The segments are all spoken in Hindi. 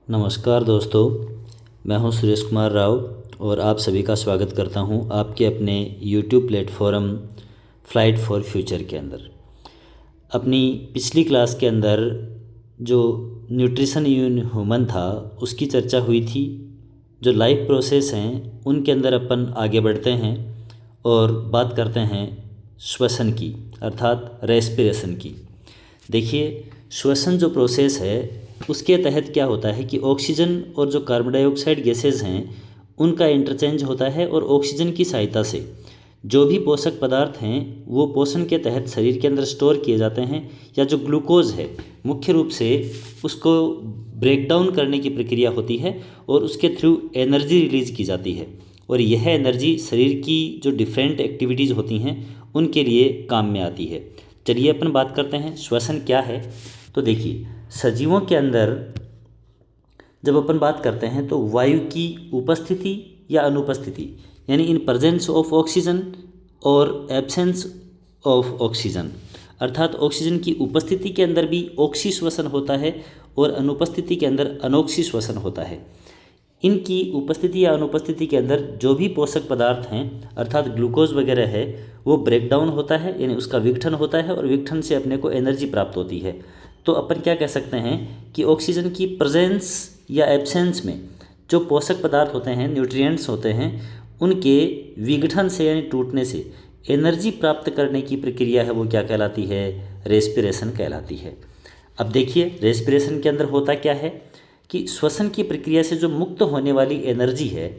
नमस्कार दोस्तों, मैं हूं सुरेश कुमार राव और आप सभी का स्वागत करता हूं आपके अपने YouTube platform flight for future के अंदर। अपनी पिछली क्लास के अंदर जो न्यूट्रिशन इन ह्यूमन था उसकी चर्चा हुई थी। जो लाइफ प्रोसेस हैं उनके अंदर अपन आगे बढ़ते हैं और बात करते हैं श्वसन की, अर्थात रेस्पिरेशन की। देखिए, श्वसन जो प्रोसेस है उसके तहत क्या होता है कि ऑक्सीजन और जो कार्बन डाइऑक्साइड गैसेज हैं उनका इंटरचेंज होता है और ऑक्सीजन की सहायता से जो भी पोषक पदार्थ हैं वो पोषण के तहत शरीर के अंदर स्टोर किए जाते हैं, या जो ग्लूकोज है मुख्य रूप से उसको ब्रेक डाउन करने की प्रक्रिया होती है और उसके थ्रू एनर्जी रिलीज की जाती है। और यह एनर्जी शरीर की जो डिफरेंट एक्टिविटीज़ होती हैं उनके लिए काम में आती है। चलिए अपन बात करते हैं श्वसन क्या है। तो देखिए, सजीवों के अंदर जब अपन बात करते हैं तो वायु की उपस्थिति या अनुपस्थिति, यानी इन प्रेजेंस ऑफ ऑक्सीजन और एब्सेंस ऑफ ऑक्सीजन, अर्थात ऑक्सीजन की उपस्थिति के अंदर भी ऑक्सी श्वसन होता है और अनुपस्थिति के अंदर अनोक्सी श्वसन होता है। इनकी उपस्थिति या अनुपस्थिति के अंदर जो भी पोषक पदार्थ हैं अर्थात ग्लूकोज वगैरह है वो ब्रेक डाउन होता है, यानी उसका विघटन होता है और विघटन से अपने को एनर्जी प्राप्त होती है। तो अपन क्या कह सकते हैं कि ऑक्सीजन की प्रेजेंस या एब्सेंस में जो पोषक पदार्थ होते हैं, न्यूट्रिएंट्स होते हैं, उनके विघटन से यानी टूटने से एनर्जी प्राप्त करने की प्रक्रिया है वो क्या कहलाती है? रेस्पिरेशन कहलाती है। अब देखिए, रेस्पिरेशन के अंदर होता क्या है कि श्वसन की प्रक्रिया से जो मुक्त होने वाली एनर्जी है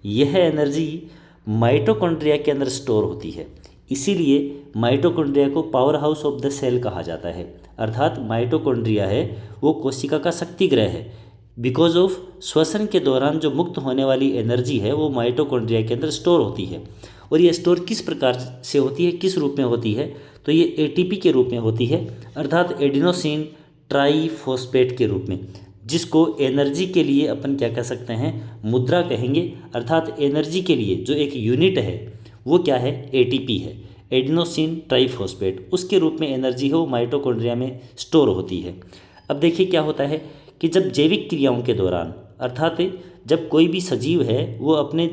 यह एनर्जी माइटोकॉन्ड्रिया के अंदर स्टोर होती है। इसीलिए माइटोकॉन्ड्रिया को powerhouse of the cell कहा जाता है, अर्थात माइटोकॉन्ड्रिया है वो कोशिका का शक्ति ग्रह है। बिकॉज ऑफ श्वसन के दौरान जो मुक्त होने वाली एनर्जी है वो माइटोकॉन्ड्रिया के अंदर स्टोर होती है। और ये स्टोर किस प्रकार से होती है, किस रूप में होती है? तो ये एटीपी के रूप में होती है, अर्थात एडिनोसिन ट्राईफॉस्फेट के रूप में, जिसको एनर्जी के लिए अपन क्या कह सकते हैं? मुद्रा कहेंगे। अर्थात एनर्जी के लिए जो एक यूनिट है वो क्या है? एटीपी है, एडिनोसिन ट्राईफॉस्फेट। उसके रूप में एनर्जी है वो माइटोकॉन्ड्रिया में स्टोर होती है। अब देखिए क्या होता है कि जब जैविक क्रियाओं के दौरान, अर्थात जब कोई भी सजीव है वो अपने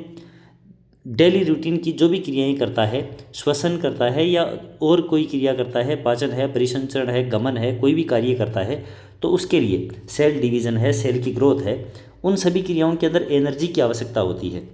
डेली रूटीन की जो भी क्रियाएं करता है, श्वसन करता है या और कोई क्रिया करता है, पाचन है, परिसंचरण है, गमन है, कोई भी कार्य करता है, तो उसके लिए सेल डिवीज़न है, सेल की ग्रोथ है, उन सभी क्रियाओं के अंदर एनर्जी की आवश्यकता होती है।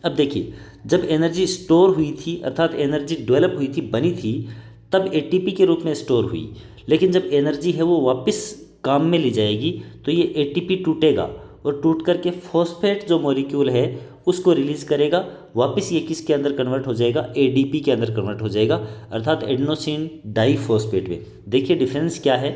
अब देखिए, जब एनर्जी स्टोर हुई थी अर्थात एनर्जी डेवलप हुई थी, बनी थी, तब एटीपी के रूप में स्टोर हुई। लेकिन जब एनर्जी है वो वापस काम में ली जाएगी तो ये एटीपी टूटेगा और टूट करके फॉस्फेट जो मॉलिक्यूल है उसको रिलीज करेगा। वापस ये किसके अंदर कन्वर्ट हो जाएगा? एडीपी के अंदर कन्वर्ट हो जाएगा, अर्थात एडिनोसिन डाईफॉस्फेट में। देखिए डिफरेंस क्या है?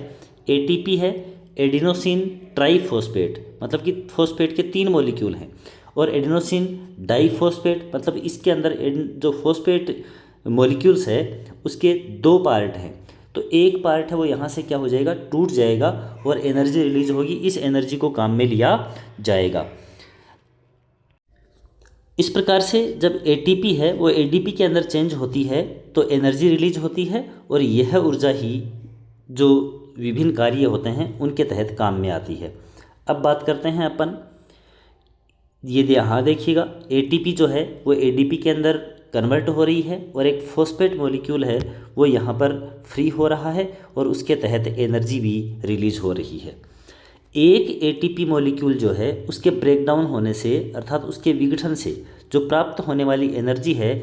एटीपी है, एडिनोसिन ट्राईफॉस्फेट, मतलब कि फॉस्फेट के 3 मॉलिक्यूल हैं, और एडिनोसिन डाईफॉस्फेट मतलब इसके अंदर जो फॉस्फेट मॉलिक्यूल्स है उसके 2 पार्ट हैं। तो एक पार्ट है वो यहाँ से क्या हो जाएगा? टूट जाएगा और एनर्जी रिलीज होगी, इस एनर्जी को काम में लिया जाएगा। इस प्रकार से जब एटीपी है वो एडीपी के अंदर चेंज होती है तो एनर्जी रिलीज होती है और यह ऊर्जा ही जो विभिन्न कार्य होते हैं उनके तहत काम में आती है। अब बात करते हैं अपन, ये यहाँ देखिएगा, एटीपी जो है वो एडीपी के अंदर कन्वर्ट हो रही है और एक फॉस्फेट मॉलिक्यूल है वो यहाँ पर फ्री हो रहा है और उसके तहत एनर्जी भी रिलीज हो रही है। एक एटीपी मॉलिक्यूल जो है उसके ब्रेक डाउन होने से अर्थात उसके विघटन से जो प्राप्त होने वाली एनर्जी है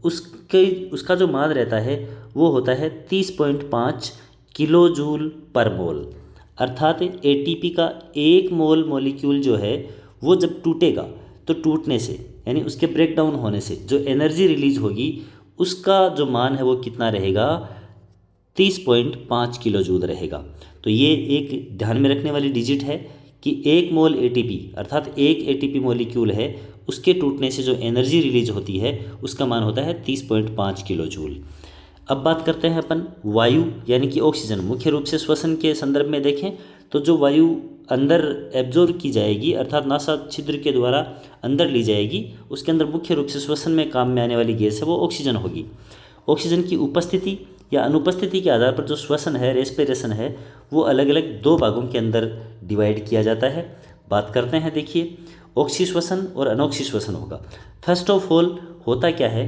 उसका जो मान रहता है वो होता है 30.5 किलो जूल पर मोल। अर्थात एटीपी का 1 मोल मॉलिक्यूल जो है वो जब टूटेगा तो टूटने से यानी उसके ब्रेक डाउन होने से जो एनर्जी रिलीज होगी उसका जो मान है वो कितना रहेगा? 30.5 किलो जूल रहेगा। तो ये एक ध्यान में रखने वाली डिजिट है कि 1 मोल एटीपी अर्थात एक एटीपी मॉलिक्यूल है उसके टूटने से जो एनर्जी रिलीज होती है उसका मान होता है 30.5 किलो जूल। अब बात करते हैं अपन वायु यानी कि ऑक्सीजन। मुख्य रूप से श्वसन के संदर्भ में देखें तो जो वायु अंदर एब्जॉर्ब की जाएगी अर्थात नासा छिद्र के द्वारा अंदर ली जाएगी उसके अंदर मुख्य रूप से श्वसन में काम में आने वाली गैस है वो ऑक्सीजन होगी। ऑक्सीजन की उपस्थिति या अनुपस्थिति के आधार पर जो श्वसन है, रेस्पिरेशन है, वो अलग अलग 2 भागों के अंदर डिवाइड किया जाता है। बात करते हैं। देखिए, ऑक्सीश्वसन और अनॉक्सीश्वसन होगा। फर्स्ट ऑफ ऑल होता क्या है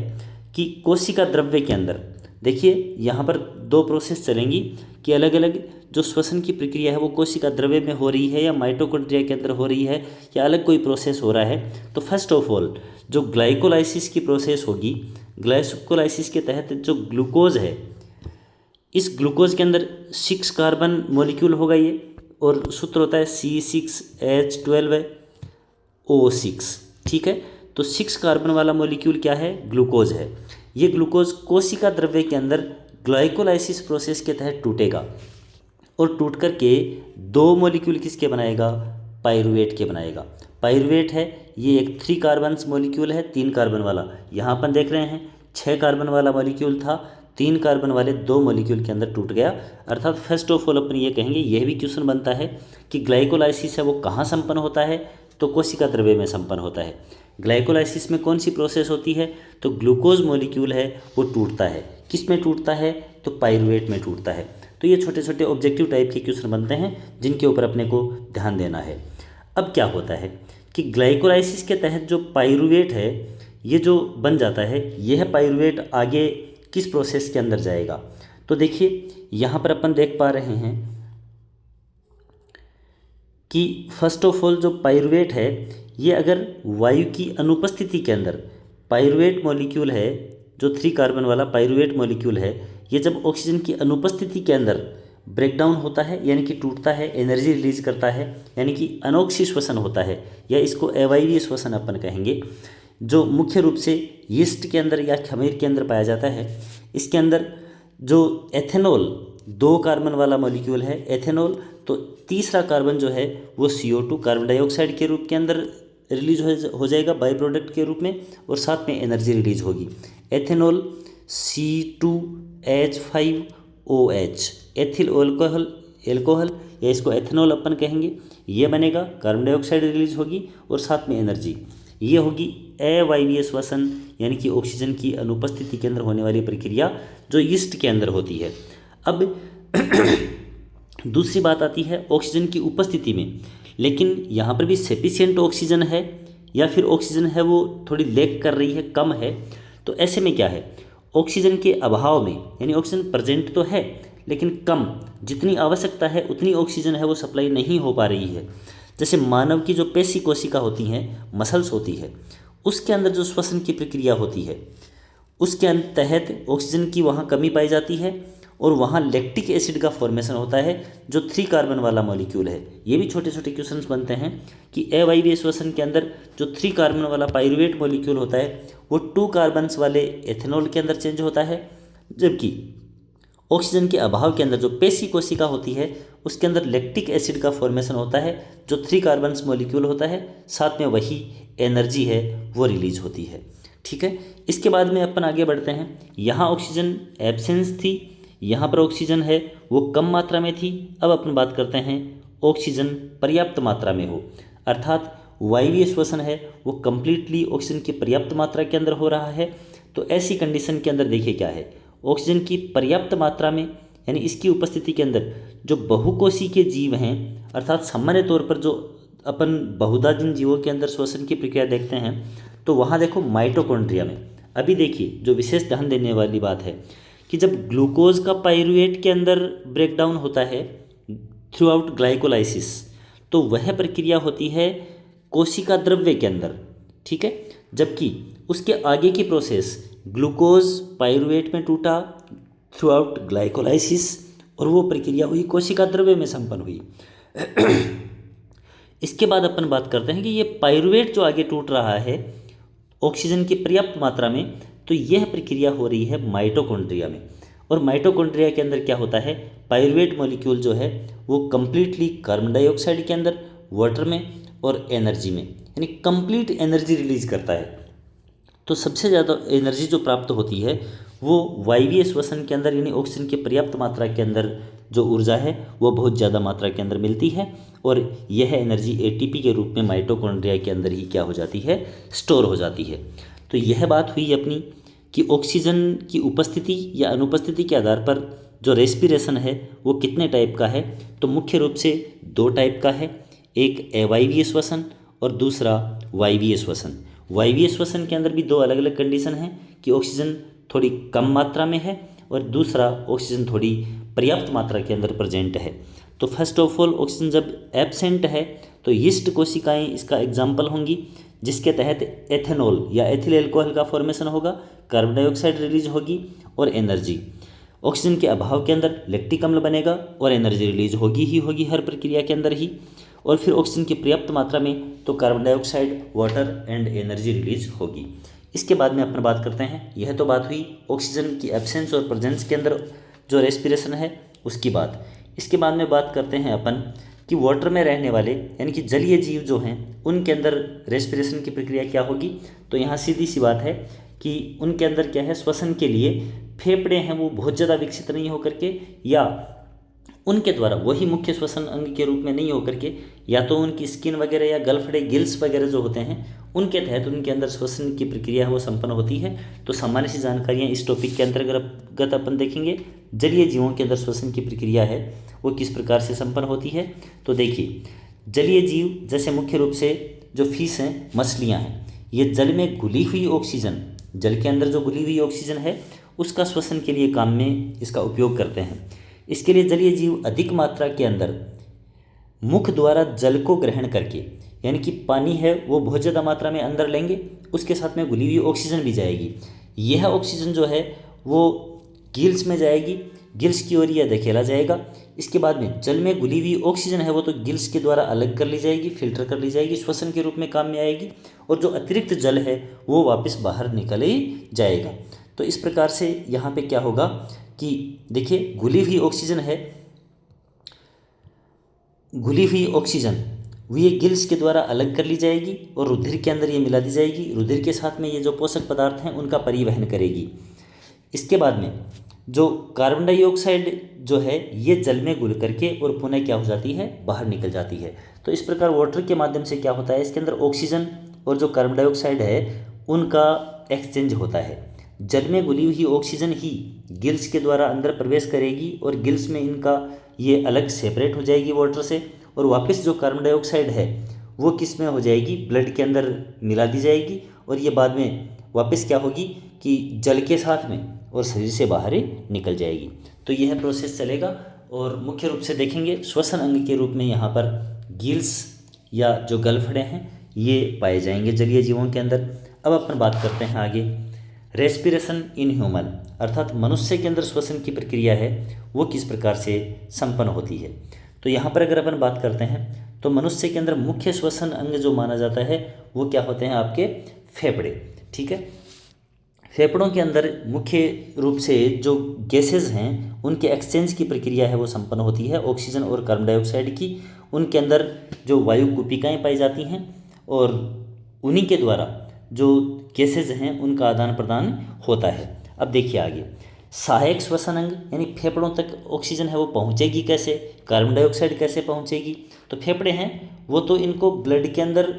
कि कोशिका द्रव्य के अंदर देखिए यहाँ पर दो प्रोसेस चलेंगी कि अलग अलग जो श्वसन की प्रक्रिया है वो कोशिका द्रव्य में हो रही है या माइटोकॉन्ड्रिया के अंदर हो रही है या अलग कोई प्रोसेस हो रहा है। तो फर्स्ट ऑफ ऑल जो ग्लाइकोलाइसिस की प्रोसेस होगी, ग्लाइकोलाइसिस के तहत जो ग्लूकोज है, इस ग्लूकोज के अंदर 6 कार्बन मॉलिक्यूल होगा ये, और सूत्र होता है C6H12O6। ठीक है, तो 6 कार्बन वाला मॉलिक्यूल क्या है? ग्लूकोज है। ये ग्लूकोज कोशिका द्रव्य के अंदर ग्लाइकोलाइसिस प्रोसेस के तहत टूटेगा और टूट करके 2 मॉलिक्यूल किसके बनाएगा? पाइरुवेट के बनाएगा। पाइरुवेट है ये एक 3 कार्बन मॉलिक्यूल है, 3 कार्बन वाला। यहाँ अपन देख रहे हैं 6 कार्बन वाला मॉलिक्यूल था, 3 कार्बन वाले 2 मॉलिक्यूल के अंदर टूट गया। अर्थात फर्स्ट ऑफ ऑल अपन ये कहेंगे, यह भी क्वेश्चन बनता है कि ग्लाइकोलाइसिस है वो कहाँ संपन्न होता है? तो कोशिका द्रव्य में संपन्न होता है। ग्लाइकोलाइसिस में कौन सी प्रोसेस होती है? तो ग्लूकोज मॉलिक्यूल है वो टूटता है। किस में टूटता है? तो पाइरुवेट में टूटता है। तो ये छोटे छोटे ऑब्जेक्टिव टाइप के क्वेश्चन बनते हैं जिनके ऊपर अपने को ध्यान देना है। अब क्या होता है कि ग्लाइकोलाइसिस के तहत जो पाइरुवेट है ये जो बन जाता है, यह पाइरुवेट आगे किस प्रोसेस के अंदर जाएगा? तो देखिए यहाँ पर अपन देख पा रहे हैं कि फर्स्ट ऑफ ऑल जो पाइरुवेट है ये अगर वायु की अनुपस्थिति के अंदर पाइरुवेट मॉलिक्यूल है, जो 3 कार्बन वाला पाइरुवेट मॉलिक्यूल है, ये जब ऑक्सीजन की अनुपस्थिति के अंदर ब्रेकडाउन होता है यानी कि टूटता है, एनर्जी रिलीज करता है, यानी कि अनोक्षी श्वसन होता है, या इसको अवायवीय श्वसन अपन कहेंगे, जो मुख्य रूप से यीस्ट के अंदर या खमीर के अंदर पाया जाता है। इसके अंदर जो एथेनॉल 2 कार्बन वाला मॉलिक्यूल है एथेनॉल, तो तीसरा कार्बन जो है वो CO2 कार्बन डाइऑक्साइड के रूप के अंदर रिलीज हो जाएगा बाई प्रोडक्ट के रूप में, और साथ में एनर्जी रिलीज होगी। एथेनॉल C2H5OH एथिल एल्कोहल या इसको एथेनॉल अपन कहेंगे, ये बनेगा, कार्बन डाइऑक्साइड रिलीज होगी और साथ में एनर्जी। ये होगी अवायवीय श्वसन, यानी कि ऑक्सीजन की अनुपस्थिति के अंदर होने वाली प्रक्रिया जो यीस्ट के अंदर होती है। अब दूसरी बात आती है ऑक्सीजन की उपस्थिति में, लेकिन यहाँ पर भी सफिशिएंट ऑक्सीजन है या फिर ऑक्सीजन है वो थोड़ी लैक कर रही है, कम है। तो ऐसे में क्या है, ऑक्सीजन के अभाव में, यानी ऑक्सीजन प्रेजेंट तो है लेकिन कम, जितनी आवश्यकता है उतनी ऑक्सीजन है वो सप्लाई नहीं हो पा रही है। जैसे मानव की जो पेशी कोशिका होती हैं, मसल्स होती है, उसके अंदर जो श्वसन की प्रक्रिया होती है उसके तहत ऑक्सीजन की वहाँ कमी पाई जाती है और वहाँ लैक्टिक एसिड का फॉर्मेशन होता है जो 3 कार्बन वाला मॉलिक्यूल है। ये भी छोटे छोटे क्वेश्चंस बनते हैं कि अवायवीय श्वसन के अंदर जो 3 कार्बन वाला पाइरुवेट मॉलिक्यूल होता है वो 2 कार्बन्स वाले एथेनॉल के अंदर चेंज होता है, जबकि ऑक्सीजन के अभाव के अंदर जो पेशी कोशिका होती है उसके अंदर लैक्टिक एसिड का फॉर्मेशन होता है जो 3 कार्बन्स मॉलिक्यूल होता है, साथ में वही एनर्जी है वो रिलीज होती है। ठीक है, इसके बाद में अपन आगे बढ़ते हैं। यहाँ ऑक्सीजन एब्सेंस थी, यहाँ पर ऑक्सीजन है वो कम मात्रा में थी। अब अपन बात करते हैं ऑक्सीजन पर्याप्त मात्रा में हो, अर्थात वायवीय श्वसन है वो कम्प्लीटली ऑक्सीजन की पर्याप्त मात्रा के अंदर हो रहा है। तो ऐसी कंडीशन के अंदर देखिए क्या है, ऑक्सीजन की पर्याप्त मात्रा में यानी इसकी उपस्थिति के अंदर जो बहुकोशी के जीव हैं, अर्थात सामान्य तौर पर जो अपन बहुधा जीवों के अंदर श्वसन की प्रक्रिया देखते हैं, तो वहाँ देखो माइटोकॉन्ड्रिया में अभी देखिए जो विशेष ध्यान देने वाली बात है कि जब ग्लूकोज का पाइरुवेट के अंदर ब्रेकडाउन होता है थ्रू आउट ग्लाइकोलाइसिस, तो वह प्रक्रिया होती है कोशिका द्रव्य के अंदर। ठीक है, जबकि उसके आगे की प्रोसेस ग्लूकोज पाइरुवेट में टूटा थ्रू आउट ग्लाइकोलाइसिस और वो प्रक्रिया हुई कोशिका द्रव्य में संपन्न हुई। इसके बाद अपन बात करते हैं कि ये पाइरुवेट जो आगे टूट रहा है ऑक्सीजन की पर्याप्त मात्रा में, तो यह प्रक्रिया हो रही है माइटोकॉन्ड्रिया में। और माइटोकॉन्ड्रिया के अंदर क्या होता है, पाइरुवेट मॉलिक्यूल जो है वो कम्प्लीटली कार्बन डाइऑक्साइड के अंदर, वाटर में और एनर्जी में, यानी कंप्लीट एनर्जी रिलीज करता है। तो सबसे ज़्यादा एनर्जी जो प्राप्त होती है वो वायवीय श्वसन के अंदर, यानी ऑक्सीजन की पर्याप्त मात्रा के अंदर जो ऊर्जा है वो बहुत ज़्यादा मात्रा के अंदर मिलती है, और यह एनर्जी ATP के रूप में माइटोकॉन्ड्रिया के अंदर ही क्या हो जाती है, स्टोर हो जाती है। तो यह बात हुई अपनी कि ऑक्सीजन की उपस्थिति या अनुपस्थिति के आधार पर जो रेस्पिरेशन है वो कितने टाइप का है। तो मुख्य रूप से 2 टाइप का है, एक अवायवीय श्वसन और दूसरा वायवीय श्वसन। वायवीय श्वसन के अंदर भी दो अलग अलग कंडीशन हैं कि ऑक्सीजन थोड़ी कम मात्रा में है और दूसरा ऑक्सीजन थोड़ी पर्याप्त मात्रा के अंदर प्रेजेंट है। तो फर्स्ट ऑफ ऑल ऑक्सीजन जब एब्सेंट है तो यीस्ट कोशिकाएं इसका एग्जाम्पल होंगी, जिसके तहत एथेनॉल या एथिल एल्कोहल का फॉर्मेशन होगा, कार्बन डाइऑक्साइड रिलीज होगी और एनर्जी। ऑक्सीजन के अभाव के अंदर लैक्टिक अम्ल बनेगा और एनर्जी रिलीज होगी ही होगी हर प्रक्रिया के अंदर ही। और फिर ऑक्सीजन की पर्याप्त मात्रा में तो carbon dioxide, water and energy release होगी। इसके बाद में अपन बात करते हैं, यह तो बात हुई ऑक्सीजन की एब्सेंस और प्रेजेंस के अंदर जो रेस्पिरेशन है उसकी बात। इसके बाद में बात करते हैं अपन कि वाटर में रहने वाले यानी कि जलीय जीव जो हैं उनके अंदर रेस्पिरेशन की प्रक्रिया क्या होगी। तो यहाँ सीधी सी बात है कि उनके अंदर क्या है, श्वसन के लिए फेफड़े हैं वो बहुत ज़्यादा विकसित नहीं होकर के, या उनके द्वारा वही मुख्य श्वसन अंग के रूप में नहीं होकर के, या तो उनकी स्किन वगैरह या गलफड़े गिल्स वगैरह जो होते हैं उनके तहत उनके अंदर श्वसन की प्रक्रिया है वो संपन्न होती है। तो सामान्य सी जानकारियाँ इस टॉपिक के अंतर्गत अपन देखेंगे। जलीय जीवों के अंदर श्वसन की प्रक्रिया है वो किस प्रकार से संपन्न होती है। तो देखिए, जलीय जीव जैसे मुख्य रूप से जो फिश हैं, मछलियाँ हैं, ये जल में घुली हुई ऑक्सीजन, जल के अंदर जो घुली हुई ऑक्सीजन है उसका श्वसन के लिए काम में इसका उपयोग करते हैं। इसके लिए जलीय जीव अधिक मात्रा के अंदर मुख द्वारा जल को ग्रहण करके, यानी कि पानी है वो बहुत ज़्यादा मात्रा में अंदर लेंगे, उसके साथ में घुली हुई ऑक्सीजन भी जाएगी। यह ऑक्सीजन जो है वो गिल्स में जाएगी, गिल्स की ओर यह धकेला जाएगा। इसके बाद में जल में घुली हुई ऑक्सीजन है वो तो गिल्स के द्वारा अलग कर ली जाएगी, फिल्टर कर ली जाएगी, श्वसन के रूप में काम में आएगी, और जो अतिरिक्त जल है वो वापस बाहर निकल ही जाएगा। तो इस प्रकार से यहाँ पे क्या होगा कि देखिए, घुली हुई ऑक्सीजन है, घुली हुई ऑक्सीजन वो ये गिल्स के द्वारा अलग कर ली जाएगी और रुधिर के अंदर ये मिला दी जाएगी। रुधिर के साथ में ये जो पोषक पदार्थ हैं उनका परिवहन करेगी। इसके बाद में जो कार्बन डाइऑक्साइड जो है ये जल में घुल करके और पुनः क्या हो जाती है, बाहर निकल जाती है। तो इस प्रकार वाटर के माध्यम से क्या होता है, इसके अंदर ऑक्सीजन और जो कार्बन डाइऑक्साइड है उनका एक्सचेंज होता है। जल में घुली हुई ऑक्सीजन ही गिल्स के द्वारा अंदर प्रवेश करेगी और गिल्स में इनका ये अलग सेपरेट हो जाएगी वाटर से, और वापस जो कार्बन डाइऑक्साइड है वो किस में हो जाएगी, ब्लड के अंदर मिला दी जाएगी, और ये बाद में वापस क्या होगी कि जल के साथ में और शरीर से बाहर ही निकल जाएगी। तो यह प्रोसेस चलेगा। और मुख्य रूप से देखेंगे श्वसन अंग के रूप में यहाँ पर गिल्स या जो गलफड़े हैं ये पाए जाएंगे जलीय जीवों के अंदर। अब अपन बात करते हैं आगे, रेस्पिरेशन इन ह्यूमन, अर्थात मनुष्य के अंदर श्वसन की प्रक्रिया है वो किस प्रकार से संपन्न होती है। तो यहाँ पर अगर अपन बात करते हैं तो मनुष्य के अंदर मुख्य श्वसन अंग जो माना जाता है वो क्या होते हैं, आपके फेफड़े। ठीक है, फेफड़ों के अंदर मुख्य रूप से जो गैसेज हैं उनके एक्सचेंज की प्रक्रिया है वो संपन्न होती है, ऑक्सीजन और कार्बन डाइऑक्साइड की। उनके अंदर जो वायु कुपिकाएँ पाई जाती हैं और उन्हीं के द्वारा जो गैसेज हैं उनका आदान प्रदान होता है। अब देखिए आगे, सहायक श्वसन अंग यानी फेफड़ों तक ऑक्सीजन है वो पहुंचेगी कैसे, कार्बन डाइऑक्साइड कैसे पहुंचेगी। तो फेफड़े हैं वो तो इनको ब्लड के अंदर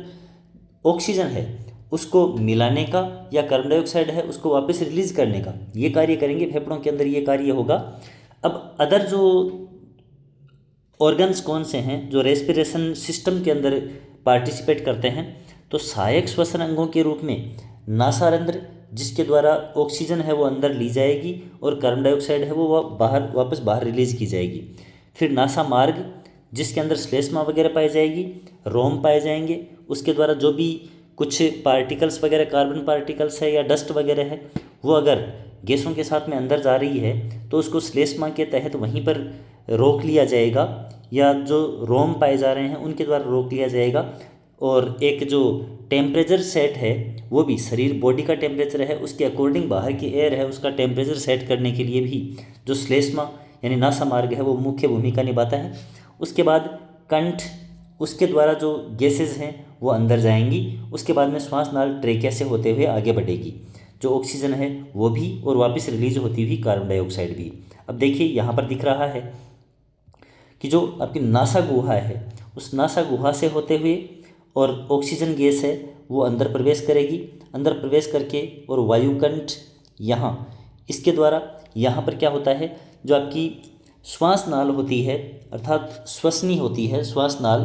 ऑक्सीजन है उसको मिलाने का या कार्बन डाइऑक्साइड है उसको वापस रिलीज करने का ये कार्य करेंगे, फेफड़ों के अंदर ये कार्य होगा। अब अदर जो ऑर्गन्स कौन से हैं जो रेस्पिरेशन सिस्टम के अंदर पार्टिसिपेट करते हैं, तो सहायक श्वसन अंगों के रूप में नासारंध्र जिसके द्वारा ऑक्सीजन है वो अंदर ली जाएगी और कार्बन डाइऑक्साइड है वो बाहर वापस बाहर रिलीज की जाएगी। फिर नासा मार्ग जिसके अंदर श्लेष्मा वगैरह पाई जाएगी, रोम पाए जाएंगे, उसके द्वारा जो भी कुछ पार्टिकल्स वगैरह कार्बन पार्टिकल्स है या डस्ट वगैरह है वो अगर गैसों के साथ में अंदर जा रही है तो उसको श्लेष्मा के तहत वहीं पर रोक लिया जाएगा, या जो रोम पाए जा रहे हैं उनके द्वारा रोक लिया जाएगा। और एक जो टेम्परेचर सेट है वो भी शरीर बॉडी का टेम्परेचर है उसके अकॉर्डिंग बाहर की एयर है उसका टेम्परेचर सेट करने के लिए भी जो श्लेष्मा यानी नासा मार्ग है वो मुख्य भूमिका निभाता है। उसके बाद कंठ, उसके द्वारा जो गैसेज हैं वो अंदर जाएंगी। उसके बाद में श्वास नाल ट्रेकिया से होते हुए आगे बढ़ेगी, जो ऑक्सीजन है वो भी और वापस रिलीज होती हुई कार्बन डाइऑक्साइड भी। अब देखिए यहाँ पर दिख रहा है कि जो आपकी नासा गुहा है उस नासा गुहा से होते हुए और ऑक्सीजन गैस है वो अंदर प्रवेश करेगी, अंदर प्रवेश करके और वायुकंठ यहाँ इसके द्वारा यहाँ पर क्या होता है, जो आपकी श्वास नाल होती है अर्थात श्वसनी होती है श्वास नाल,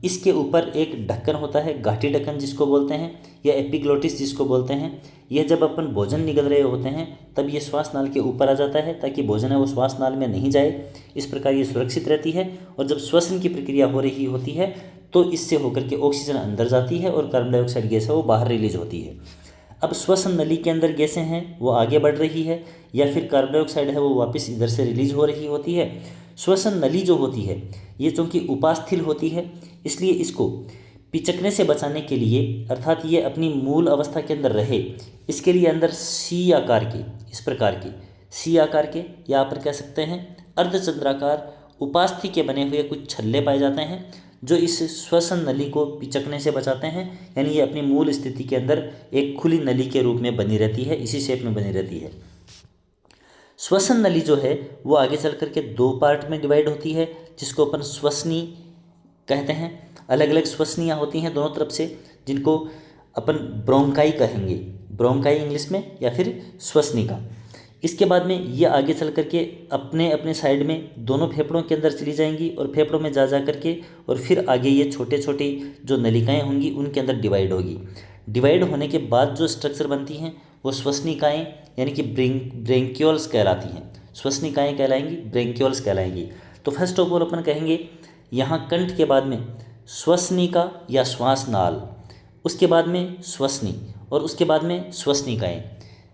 इसके ऊपर एक ढक्कन होता है, घाटी ढक्कन जिसको बोलते हैं, या एपिग्लोटिस जिसको बोलते हैं। यह जब अपन भोजन निगल रहे होते हैं तब ये श्वास नाल के ऊपर आ जाता है, ताकि भोजन है वो श्वास नाल में नहीं जाए। इस प्रकार ये सुरक्षित रहती है। और जब श्वसन की प्रक्रिया हो रही होती है तो इससे होकर के ऑक्सीजन अंदर जाती है और कार्बन डाइऑक्साइड गैस है वो बाहर रिलीज होती है। अब श्वसन नली के अंदर गैसें हैं वो आगे बढ़ रही है, या फिर कार्बन डाइऑक्साइड है वो वापस इधर से रिलीज हो रही होती है। श्वसन नली जो होती है ये चूँकि उपास्थल होती है, इसलिए इसको पिचकने से बचाने के लिए, अर्थात ये अपनी मूल अवस्था के अंदर रहे, इसके लिए अंदर सी आकार के, इस प्रकार के सी आकार के, या आप कह सकते हैं अर्धचंद्राकार उपास्थि के बने हुए कुछ छल्ले पाए जाते हैं, जो इस श्वसन नली को पिचकने से बचाते हैं। यानी ये अपनी मूल स्थिति के अंदर एक खुली नली के रूप में बनी रहती है, इसी शेप में बनी रहती है। श्वसन नली जो है वो आगे चल करके दो पार्ट में डिवाइड होती है, जिसको अपन श्वसनी कहते हैं। अलग अलग श्वसनियाँ होती हैं दोनों तरफ से, जिनको अपन ब्रोंकाई कहेंगे, ब्रोंकाई इंग्लिश में, या फिर श्वसनिका। इसके बाद में ये आगे चल करके अपने अपने साइड में दोनों फेफड़ों के अंदर चली जाएंगी, और फेफड़ों में जा करके और फिर आगे ये छोटे छोटी जो नलिकाएं होंगी उनके अंदर डिवाइड होगी। डिवाइड होने के बाद जो स्ट्रक्चर बनती हैं वो श्वसनिकाएँ यानी कि ब्रेंक्यूल्स कहलाती हैं। श्वसनिकाएँ कहलाएंगी, ब्रेंक्यूल्स कहलाएंगी। तो फर्स्ट ऑफ ऑल अपन कहेंगे यहाँ कंठ के बाद में श्वसनिका या श्वास नाल, उसके बाद में श्वसनी, और उसके बाद में श्वसनिकाएँ।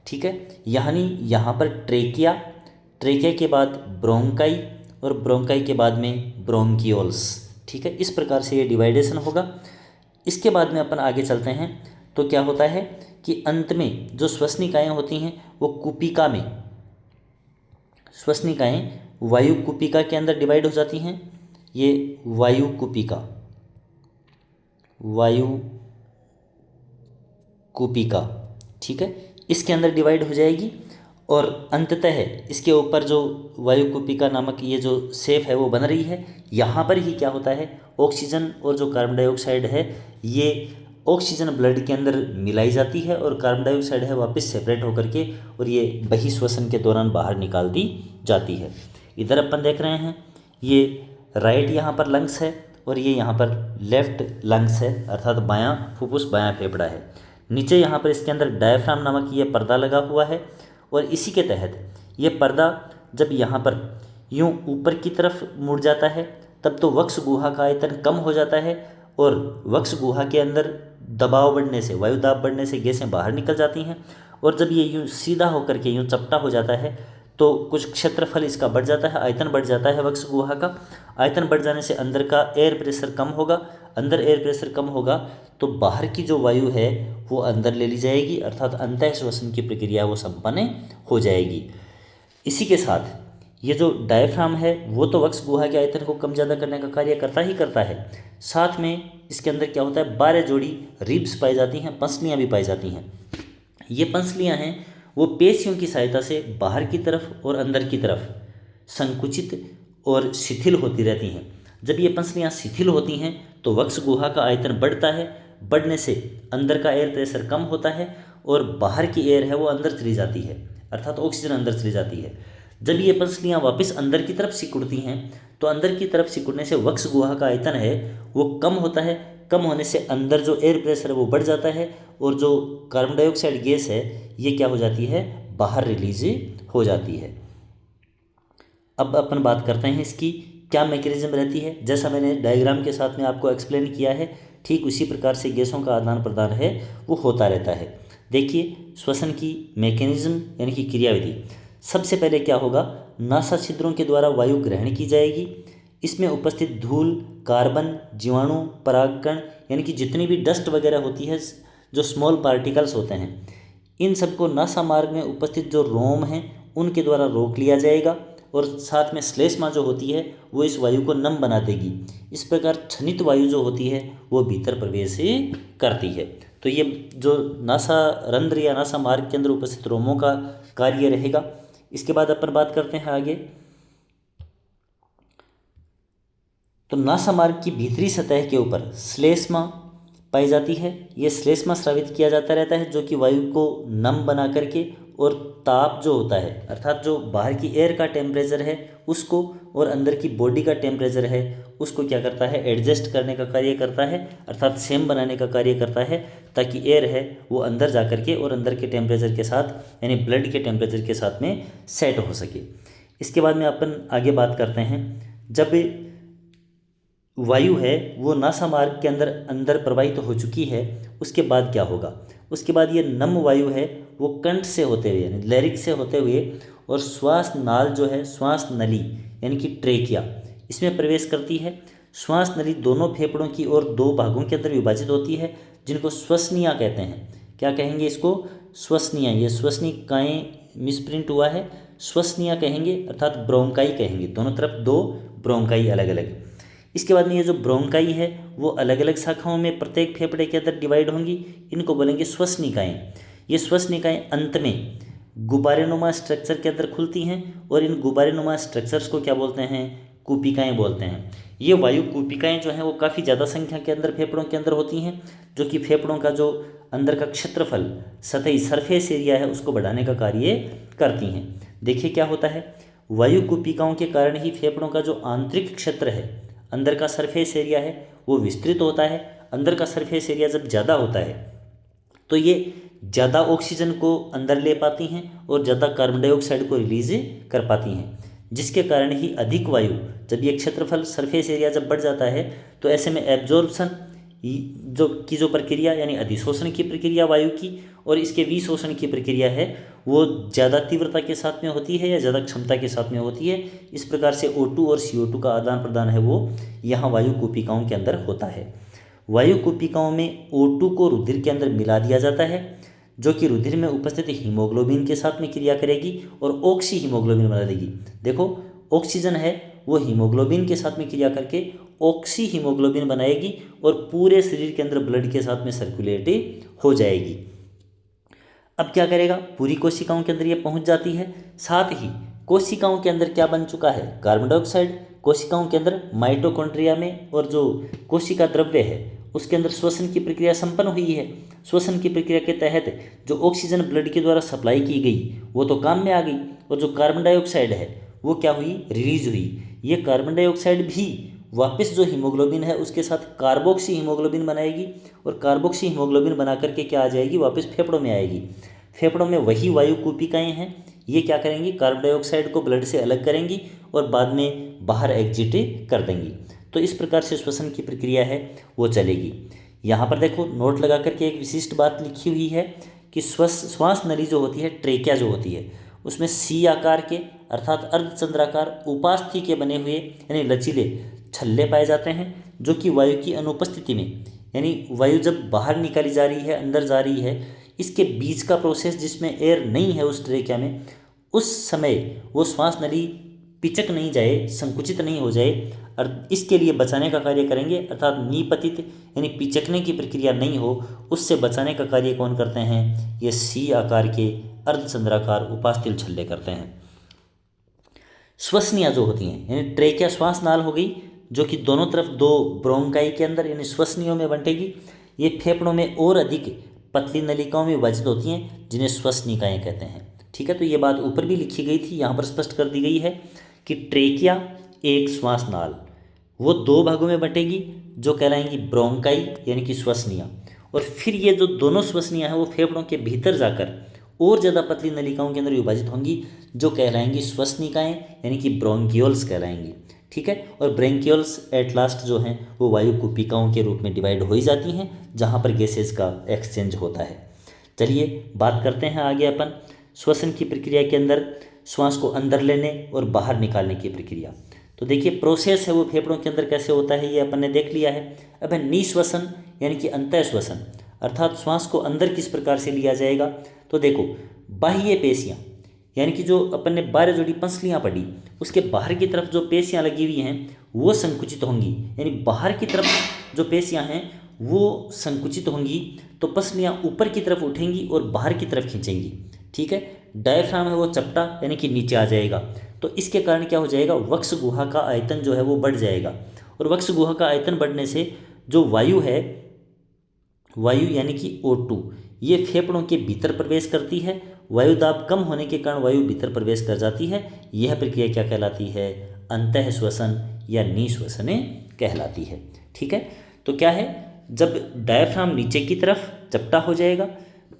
ठीक है, यानी यहाँ पर ट्रेकिया, ट्रेकिया के बाद ब्रोंकाई, और ब्रोंकाई के बाद में ब्रोंकियोल्स। ठीक है, इस प्रकार से ये डिवाइडेशन होगा। इसके बाद में अपन आगे चलते हैं तो क्या होता है कि अंत में जो श्वसनिकाएँ होती हैं वो कुपिका में, श्वसनिकाएँ वायु कुपिका के अंदर डिवाइड हो जाती हैं। ये वायु कुपिका, वायु कुपिका, ठीक है, इसके अंदर डिवाइड हो जाएगी। और अंततः इसके ऊपर जो वायु कुपिका नामक ये जो शेप है वो बन रही है। यहाँ पर ही क्या होता है, ऑक्सीजन और जो कार्बन डाइऑक्साइड है ये ऑक्सीजन ब्लड के अंदर मिलाई जाती है, और कार्बन डाइऑक्साइड है वापस सेपरेट होकर के और ये बहिश्वसन के दौरान बाहर निकाल दी जाती है। इधर अपन देख रहे हैं ये राइट यहाँ पर लंग्स है, और ये यहाँ पर लेफ्ट लंग्स है, अर्थात बायां फुफ्फुस बायां फेफड़ा है। नीचे यहाँ पर इसके अंदर डायफ्राम नामक ये पर्दा लगा हुआ है, और इसी के तहत ये पर्दा जब यहाँ पर यूँ ऊपर की तरफ मुड़ जाता है तब तो वक्ष गुहा का आयतन कम हो जाता है, और वक्ष गुहा के अंदर दबाव बढ़ने से, वायु दाब बढ़ने से गैसें बाहर निकल जाती हैं। और जब ये यूँ सीधा होकर के यूँ चपटा हो जाता है तो कुछ क्षेत्रफल इसका बढ़ जाता है, आयतन बढ़ जाता है वक्ष गुहा का। आयतन बढ़ जाने से अंदर का एयर प्रेशर कम होगा, अंदर एयर प्रेशर कम होगा तो बाहर की जो वायु है वो अंदर ले ली जाएगी, अर्थात अंतः श्वसन की प्रक्रिया वो संपन्न हो जाएगी। इसी के साथ ये जो डायफ्राम है वो तो वक्ष गुहा के आयतन को कम ज़्यादा करने का कार्य करता ही करता है, साथ में इसके अंदर क्या होता है, 12 जोड़ी रिब्स पाई जाती हैं, पंसलियाँ भी पाई जाती हैं। ये पंसलियाँ हैं वो पेशियों की सहायता से बाहर की तरफ और अंदर की तरफ संकुचित और शिथिल होती रहती हैं। जब ये पंसलियाँ शिथिल होती हैं तो वक्ष गुहा का आयतन बढ़ता है, बढ़ने से अंदर का एयर प्रेशर कम होता है और बाहर की एयर है वो अंदर चली जाती है, अर्थात ऑक्सीजन अंदर चली जाती है। जब ये पंसलियाँ वापस अंदर की तरफ सिकुड़ती हैं तो अंदर की तरफ सिकुड़ने से वक्ष गुहा का आयतन है वो कम होता है, कम होने से अंदर जो एयर प्रेशर है वो बढ़ जाता है, और जो कार्बन डाइऑक्साइड गैस है ये क्या हो जाती है, बाहर रिलीज हो जाती है। अब अपन बात करते हैं इसकी क्या मैकेनिज्म रहती है। जैसा मैंने डायग्राम के साथ में आपको एक्सप्लेन किया है, ठीक उसी प्रकार से गैसों का आदान प्रदान है वो होता रहता है। देखिए श्वसन की मैकेनिज्म यानी कि क्रियाविधि। सबसे पहले क्या होगा, नासा छिद्रों के द्वारा वायु ग्रहण की जाएगी। इसमें उपस्थित धूल, कार्बन, जीवाणु, परागकण यानी कि जितनी भी डस्ट वगैरह होती है, जो स्मॉल पार्टिकल्स होते हैं, इन सबको नासा मार्ग में उपस्थित जो रोम हैं उनके द्वारा रोक लिया जाएगा, और साथ में श्लेष्मा जो होती है वो इस वायु को नम बना देगी। इस प्रकार क्षणित वायु जो होती है वो भीतर प्रवेश करती है। तो ये जो नासा रंध्र या नासा मार्ग के अंदर उपस्थित रोमों का कार्य रहेगा। इसके बाद अपन बात करते हैं आगे। तो नासा मार्ग की भीतरी सतह के ऊपर श्लेष्मा पाई जाती है। ये श्लेष्मा स्रावित किया जाता रहता है, जो कि वायु को नम बना करके और ताप जो होता है, अर्थात जो बाहर की एयर का टेम्परेचर है उसको और अंदर की बॉडी का टेम्परेचर है उसको क्या करता है, एडजस्ट करने का कार्य करता है, अर्थात सेम बनाने का कार्य करता है, ताकि एयर है वो अंदर जा कर के और अंदर के टेम्परेचर के साथ यानी ब्लड के टेम्परेचर के साथ में सेट हो सके। इसके बाद में अपन आगे बात करते हैं, जब वायु है वो नासा मार्ग के अंदर अंदर प्रवाहित हो चुकी है, उसके बाद क्या होगा, उसके बाद ये नम वायु है वो कंठ से होते हुए यानी लैरिक्स से होते हुए और श्वास नाल जो है, श्वास नली यानी कि ट्रेकिया, इसमें प्रवेश करती है। श्वास नली दोनों फेफड़ों की ओर दो भागों के अंदर विभाजित होती है, जिनको श्वसनिया कहते हैं। क्या कहेंगे इसको, श्वसनिया। ये श्वसनिकाएँ मिसप्रिंट हुआ है, श्वसनिया कहेंगे अर्थात ब्रोंकाई कहेंगे, दोनों तरफ दो ब्रोंकाई अलग अलग। इसके बाद में ये जो ब्रोंकाई है वो अलग अलग शाखाओं में प्रत्येक फेफड़े के अंदर डिवाइड होंगी, इनको बोलेंगे श्वसनिकाएँ। ये श्वसनिकाएँ अंत में गुब्बारेनुमा स्ट्रक्चर के अंदर खुलती हैं और इन गुब्बारेनुमा स्ट्रक्चर्स को क्या बोलते हैं, कूपिकाएँ बोलते हैं। ये वायु कूपिकाएँ जो हैं वो काफ़ी ज़्यादा संख्या के अंदर फेफड़ों के अंदर होती हैं, जो कि फेफड़ों का जो अंदर का क्षेत्रफल सतही सरफेस एरिया है उसको बढ़ाने का कार्य करती हैं। देखिए क्या होता है, वायु कूपिकाओं के कारण ही फेफड़ों का जो आंतरिक क्षेत्र है, अंदर का सरफेस एरिया है वो विस्तृत होता है। अंदर का सरफेस एरिया जब ज़्यादा होता है तो ये ज़्यादा ऑक्सीजन को अंदर ले पाती हैं और ज़्यादा कार्बन डाइऑक्साइड को रिलीज कर पाती हैं, जिसके कारण ही अधिक वायु, जब ये क्षेत्रफल सरफेस एरिया जब बढ़ जाता है तो ऐसे में एब्जॉर्प्शन जो प्रक्रिया यानी अधिशोषण की प्रक्रिया वायु की और इसके विशोषण की प्रक्रिया है वो ज़्यादा तीव्रता के साथ में होती है या ज़्यादा क्षमता के साथ में होती है। इस प्रकार से O2 और CO2 का आदान प्रदान है वो यहाँ वायु कूपिकाओं के अंदर होता है। वायु कूपिकाओं में O2 को रुधिर के अंदर मिला दिया जाता है, जो कि रुधिर में उपस्थित हीमोग्लोबिन के साथ में क्रिया करेगी और ऑक्सी हीमोग्लोबिन बना देगी। देखो ऑक्सीजन है वो हीमोग्लोबिन के साथ में क्रिया करके ऑक्सी हीमोग्लोबिन बनाएगी और पूरे शरीर के अंदर ब्लड के साथ में सर्कुलेट हो जाएगी। अब क्या करेगा, पूरी कोशिकाओं के अंदर ये पहुंच जाती है। साथ ही कोशिकाओं के अंदर क्या बन चुका है, कार्बन डाइऑक्साइड। कोशिकाओं के अंदर माइटोकॉन्ड्रिया में और जो कोशिका द्रव्य है उसके अंदर श्वसन की प्रक्रिया संपन्न हुई है। श्वसन की प्रक्रिया के तहत जो ऑक्सीजन ब्लड के द्वारा सप्लाई की गई वो तो काम में आ गई और जो कार्बन डाइऑक्साइड है वो क्या हुई, रिलीज हुई। ये कार्बन डाइऑक्साइड भी वापस जो हीमोग्लोबिन है उसके साथ कार्बोक्सी हीमोग्लोबिन बनाएगी और कार्बोक्सी हीमोग्लोबिन बना करके क्या आ जाएगी, वापस फेफड़ों में आएगी। फेफड़ों में वही वायु कूपिकाएँ हैं, ये क्या करेंगी, कार्बन डाइऑक्साइड को ब्लड से अलग करेंगी और बाद में बाहर एग्जिट कर देंगी। तो इस प्रकार से श्वसन की प्रक्रिया है वो चलेगी। यहाँ पर देखो नोट लगा करके एक विशिष्ट बात लिखी हुई है कि श्वास नली जो होती है, ट्रेकिया जो होती है, उसमें सी आकार के अर्थात अर्धचंद्राकार उपास्थि के बने हुए यानी लचीले छल्ले पाए जाते हैं, जो कि वायु की अनुपस्थिति में यानी वायु जब बाहर निकाली जा रही है, अंदर जा रही है, इसके बीच का प्रोसेस जिसमें एयर नहीं है उस ट्रेकिया में, उस समय वो श्वास नली पिचक नहीं जाए, संकुचित नहीं हो जाए और इसके लिए बचाने का कार्य करेंगे, अर्थात निपतित यानी पिचकने की प्रक्रिया नहीं हो, उससे बचाने का कार्य कौन करते हैं, ये सी आकार के अर्धचंद्राकार उपास्थि छल्ले करते हैं। श्वसनियाँ जो होती हैं यानी ट्रेकिया श्वास नाल हो गई, जो कि दोनों तरफ दो ब्रोंकाई के अंदर यानी श्वसनियों में बंटेगी। ये फेफड़ों में और अधिक पतली नलिकाओं में विभाजित होती हैं, जिन्हें श्वसनिकाएँ कहते हैं। ठीक है, तो ये बात ऊपर भी लिखी गई थी, यहाँ पर स्पष्ट कर दी गई है कि ट्रेकिया एक श्वास नाल वो दो भागों में बंटेगी, जो कहलाएंगी ब्रोंकाई यानी कि श्वसनियाँ, और फिर ये जो दोनों श्वसनियाँ हैं वो फेफड़ों के भीतर जाकर और ज़्यादा पतली नलिकाओं के अंदर विभाजित होंगी, जो कहलाएंगी श्वसनिकाएँ यानी कि ब्रोंकियोल्स कहलाएंगी। ठीक है, और ब्रोंकियोल्स एट लास्ट जो हैं वो वायु कूपिकाओं के रूप में डिवाइड हो ही जाती हैं, जहाँ पर गैसेज का एक्सचेंज होता है। चलिए बात करते हैं आगे अपन श्वसन की प्रक्रिया के अंदर श्वास को अंदर लेने और बाहर निकालने की प्रक्रिया। तो देखिए प्रोसेस है वो फेफड़ों के अंदर कैसे होता है, ये अपन ने देख लिया है। अब है निश्वसन यानी कि अंतः श्वसन, अर्थात श्वास को अंदर किस प्रकार से लिया जाएगा। तो देखो बाह्य पेशियाँ यानी कि जो अपन ने 12 जोड़ी पसलियाँ पढ़ी, उसके बाहर की तरफ जो पेशियाँ लगी हुई हैं वो संकुचित होंगी, यानी बाहर की तरफ जो पेशियाँ हैं वो संकुचित होंगी, तो पसलियाँ ऊपर की तरफ उठेंगी और बाहर की तरफ खींचेंगी। ठीक है, डायफ्राम है वो चपटा यानी कि नीचे आ जाएगा, तो इसके कारण क्या हो जाएगा, वक्ष गुहा का आयतन जो है वो बढ़ जाएगा, और वक्ष गुहा का आयतन बढ़ने से जो वायु है, वायु यानी कि O2, ये फेफड़ों के भीतर प्रवेश करती है, वायु दाब कम होने के कारण वायु भीतर प्रवेश कर जाती है। यह प्रक्रिया क्या कहलाती है? अंतः श्वसन या निश्वसने कहलाती है। ठीक है, तो क्या है, जब डायफ्राम नीचे की तरफ चपटा हो जाएगा,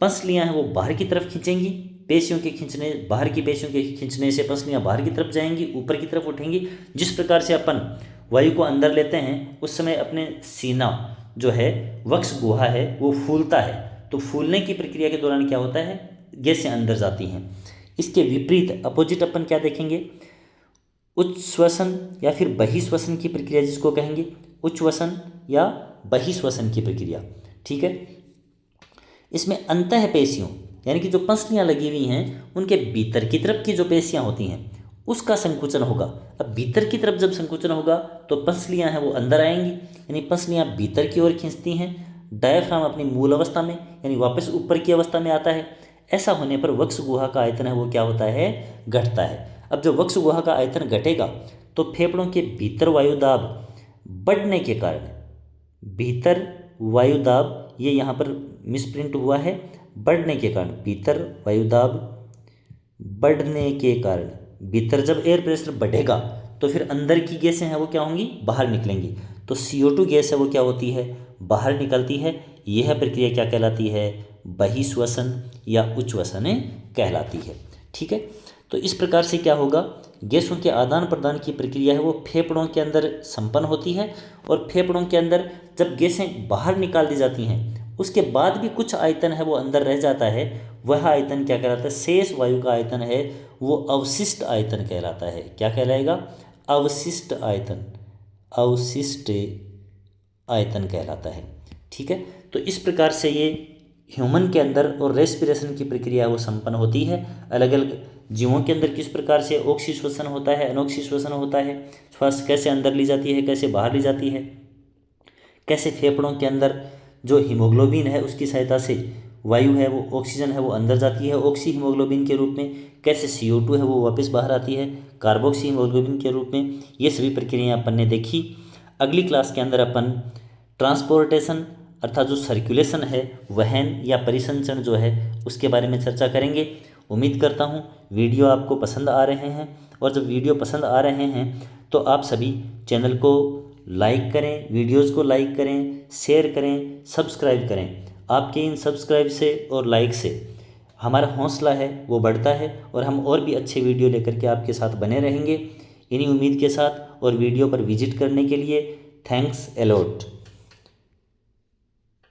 पसलियाँ हैं वो बाहर की तरफ खींचेंगी, पेशियों के खींचने, बाहर की पेशियों के खींचने से पसलियाँ बाहर की तरफ जाएंगी, ऊपर की तरफ उठेंगी। जिस प्रकार से अपन वायु को अंदर लेते हैं उस समय अपने सीना जो है, वक्ष गुहा है, वो फूलता है। तो फूलने की प्रक्रिया के दौरान क्या होता है? गैसें अंदर जाती हैं। इसके विपरीत अपोजिट अपन क्या देखेंगे? उच्छ्वसन या फिर बहिश्वसन की प्रक्रिया जिसको कहेंगे, उच्छ्वसन या बहिश्वसन की प्रक्रिया। ठीक है, इसमें अंतः पेशियों यानी कि जो पसलियाँ लगी हुई हैं उनके भीतर की तरफ की जो पेशियाँ होती हैं उसका संकुचन होगा। अब भीतर की तरफ जब संकुचन होगा तो पसलियाँ हैं वो अंदर आएंगी, यानी पसलियाँ भीतर की ओर खींचती हैं। डायफ्राम अपनी मूल अवस्था में यानी वापस ऊपर की अवस्था में आता है। ऐसा होने पर वक्ष गुहा का आयतन है वो क्या होता है? घटता है। अब जब वक्ष गुहा का आयतन घटेगा तो फेफड़ों के भीतर वायु दाब बढ़ने के कारण, भीतर वायु दाब, ये यहाँ पर मिसप्रिंट हुआ है, बढ़ने के कारण, भीतर वायु दाब बढ़ने के कारण, भीतर जब एयर प्रेशर बढ़ेगा तो फिर अंदर की गैसें हैं वो क्या होंगी? बाहर निकलेंगी। तो CO2 गैस है वो क्या होती है? बाहर निकलती है। यह प्रक्रिया क्या कहलाती है? बहिश्वसन या उच्छ्वसन कहलाती है। ठीक है, तो इस प्रकार से क्या होगा? गैसों के आदान प्रदान की प्रक्रिया है वो फेफड़ों के अंदर संपन्न होती है। और फेफड़ों के अंदर जब गैसें बाहर निकाल दी जाती हैं उसके बाद भी कुछ आयतन है वो अंदर रह जाता है। वह आयतन क्या कहलाता है? शेष वायु का आयतन है वो अवशिष्ट आयतन कहलाता है। क्या कहलाएगा? अवशिष्ट आयतन, अवशिष्ट आयतन कहलाता है। ठीक है, तो इस प्रकार से ये ह्यूमन के अंदर और रेस्पिरेशन की प्रक्रिया वो संपन्न होती है। अलग अलग जीवों के अंदर किस प्रकार से ऑक्सीश्वसन होता है, अनॉक्सीश्वसन होता है, श्वास कैसे अंदर ली जाती है, कैसे बाहर ली जाती है, कैसे फेफड़ों के अंदर जो हीमोग्लोबिन है उसकी सहायता से वायु है वो, ऑक्सीजन है वो अंदर जाती है ऑक्सी हीमोग्लोबिन के रूप में, कैसे CO2 है वो वापस बाहर आती है कार्बोक्सी हीमोग्लोबिन के रूप में। ये सभी प्रक्रियाएं अपन ने देखी। अगली क्लास के अंदर अपन ट्रांसपोर्टेशन अर्थात जो सर्कुलेशन है, वहन या परिसंचरण जो है उसके बारे में चर्चा करेंगे। उम्मीद करता हूँ वीडियो आपको पसंद आ रहे हैं, और जब वीडियो पसंद आ रहे हैं तो आप सभी चैनल को लाइक करें, वीडियोज़ को लाइक करें, शेयर करें, सब्सक्राइब करें। आपके इन सब्सक्राइब से और लाइक से हमारा हौसला है वो बढ़ता है और हम और भी अच्छे वीडियो लेकर के आपके साथ बने रहेंगे। इन्हीं उम्मीद के साथ और वीडियो पर विजिट करने के लिए थैंक्स अलॉट।